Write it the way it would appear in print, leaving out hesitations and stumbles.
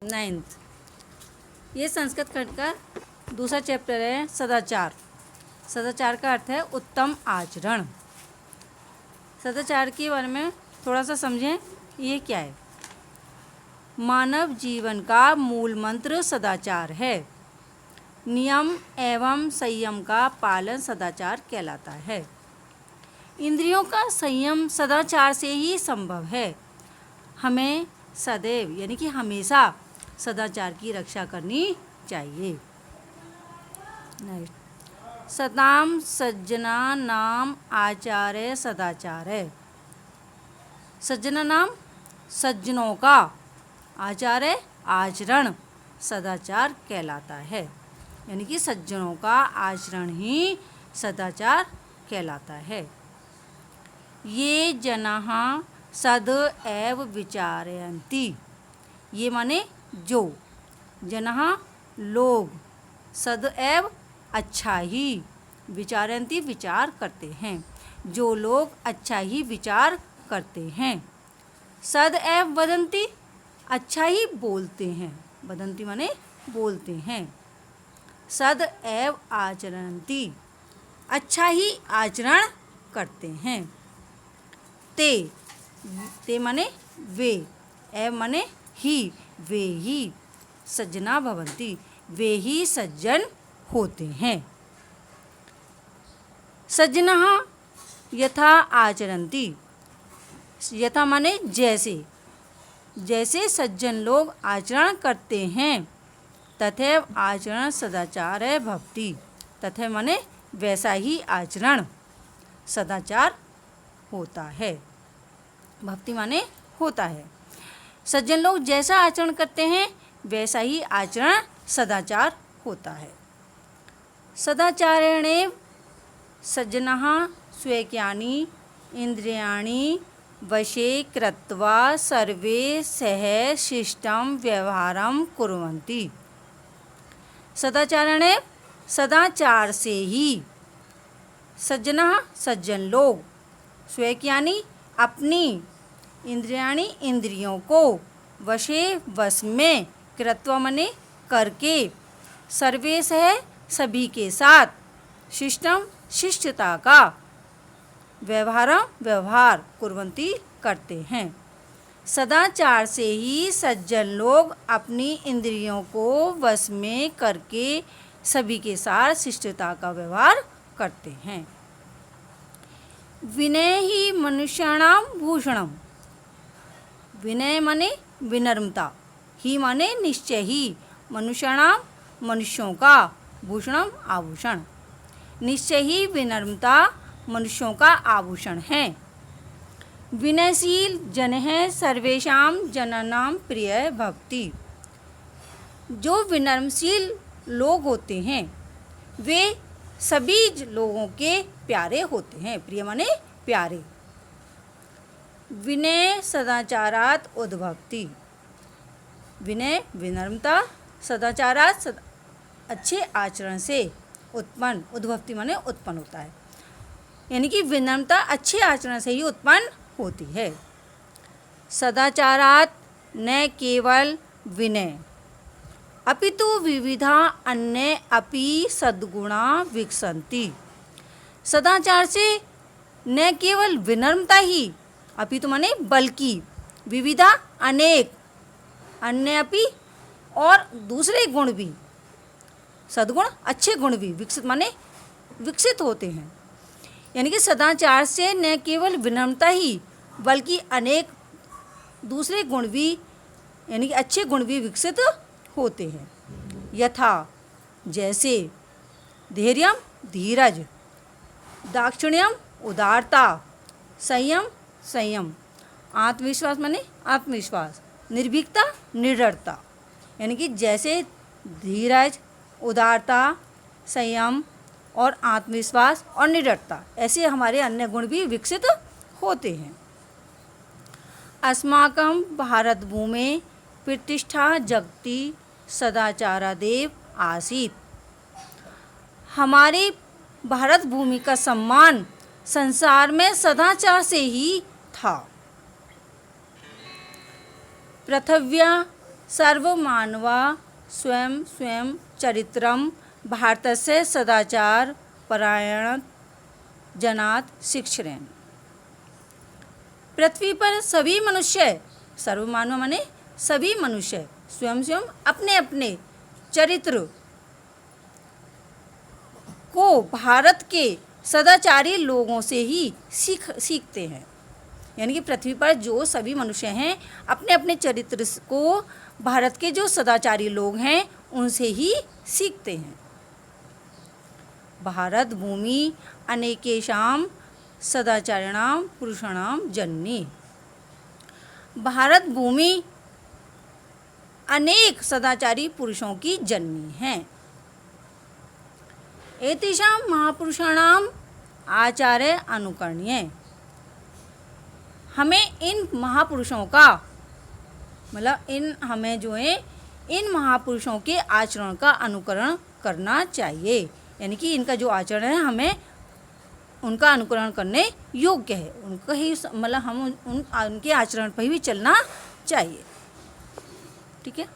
9th। ये संस्कृत खंड का दूसरा चैप्टर है सदाचार। सदाचार का अर्थ है उत्तम आचरण। सदाचार के बारे में थोड़ा सा समझें, ये क्या है। मानव जीवन का मूल मंत्र सदाचार है। नियम एवं संयम का पालन सदाचार कहलाता है। इंद्रियों का संयम सदाचार से ही संभव है। हमें सदैव यानी कि हमेशा सदाचार की रक्षा करनी चाहिए। सताम सज्जना नाम आचार्य सदाचार है। सज्जना नाम सज्जनों का, आचार्य आचरण सदाचार कहलाता है। यानी कि सज्जनों का आचरण ही सदाचार कहलाता है। ये जनः सद एव विचारयन्ति। ये माने जो, जनः लोग, सद एव अच्छा ही, विचारयन्ति विचार करते हैं। जो लोग अच्छा ही विचार करते हैं। सद एव वदन्ति, अच्छा ही बोलते हैं। वदन्ति माने बोलते हैं। सद एव आचरन्ति, अच्छा ही आचरण करते हैं। ते माने वे, एव माने ही, वे ही सज्जना भवन्ति, वे ही सज्जन होते हैं। सज्जनः यथा आचरन्ति, यथा माने जैसे, जैसे सज्जन लोग आचरण करते हैं। तथैव आचरण सदाचार है भवति, तथैव माने वैसा ही आचरण सदाचार होता है। भक्ति माने होता है। सज्जन लोग जैसा आचरण करते हैं वैसा ही आचरण सदाचार होता है। सदाचारेणैव सज्जनः स्वकीयानि इंद्रियाणि वशे कृत्वा सर्वे सह शिष्टं व्यवहारं कुर्वन्ति। सदाचारेणैव सदाचार से ही, सज्जनः सज्जन लोग, स्वकीयानि अपनी, इंद्रियाणि इंद्रियों को, वशे वश में, कृत्वा मने करके, सर्वे सह सभी के साथ, शिष्टम शिष्टता का, व्यवहारम व्यवहार, कुर्वन्ति करते हैं। सदाचार से ही सज्जन लोग अपनी इंद्रियों को वश में करके सभी के साथ शिष्टता का व्यवहार करते हैं। विनय ही मनुष्याणाम भूषणम। विनय माने विनम्रता, ही माने निश्चय ही, मनुष्याणाम मनुष्यों का, भूषणम आभूषण, निश्चय ही विनम्रता मनुष्यों का आभूषण है। विनयशील जन है सर्वेषां जनानां प्रिय भक्ति। जो विनम्रशील लोग होते हैं वे सभी लोगों के प्यारे होते हैं। प्रिय माने प्यारे। विनय सदाचारात उद्भवति। विनय विनम्रता, सदाचारात अच्छे आचरण से उत्पन्न, उद्भवति माने उत्पन्न होता है। यानी कि विनम्रता अच्छे आचरण से ही उत्पन्न होती है। सदाचारात न केवल विनय अपितु विविधा अन्य अपि सद्गुणा विकसन्ति। सदाचार से न केवल विनम्रता ही अपितु माने बल्कि विविधा अनेक, अन्य अपि और दूसरे गुण भी, सद्गुण अच्छे गुण भी, विकसित माने विकसित होते हैं। यानी कि सदाचार से न केवल विनम्रता ही बल्कि अनेक दूसरे गुण भी, यानी कि अच्छे गुण भी विकसित होते हैं। यथा जैसे, धैर्यम धीरज, दाक्षिण्यम उदारता, संयम संयम, आत्मविश्वास माने आत्मविश्वास, निर्भीकता निडरता। यानी कि जैसे धीरज, उदारता, संयम और आत्मविश्वास और निडरता, ऐसे हमारे अन्य गुण भी विकसित होते हैं। अस्माकं भारत भूमे प्रतिष्ठा जगति सदाचारादेव आसीत्। हमारी भारत भूमि का सम्मान संसार में सदाचार से ही था। पृथिव्या सर्वमानवा स्वयं स्वयं चरित्रम भारतस्य सदाचार परायण जनात् शिक्षरेण। पृथ्वी पर सभी मनुष्य, सर्वमानव माने सभी मनुष्य, स्वयं स्वयं अपने अपने चरित्र को भारत के सदाचारी लोगों से ही सीखते हैं। यानी कि पृथ्वी पर जो सभी मनुष्य हैं अपने अपने चरित्र को भारत के जो सदाचारी लोग हैं उनसे ही सीखते हैं। भारत भूमि अनेकेषां सदाचारिणां पुरुषाणां जननी। भारत भूमि अनेक सदाचारी पुरुषों की जननी है। एतेषां महापुरुषाणां आचार्य अनुकरणीय। हमें इन महापुरुषों का मतलब हमें जो है इन महापुरुषों के आचरण का अनुकरण करना चाहिए। यानी कि इनका जो आचरण है हमें उनका अनुकरण करने योग्य है, उनका ही मतलब हम उनके आचरण पर ही चलना चाहिए। ठीक है।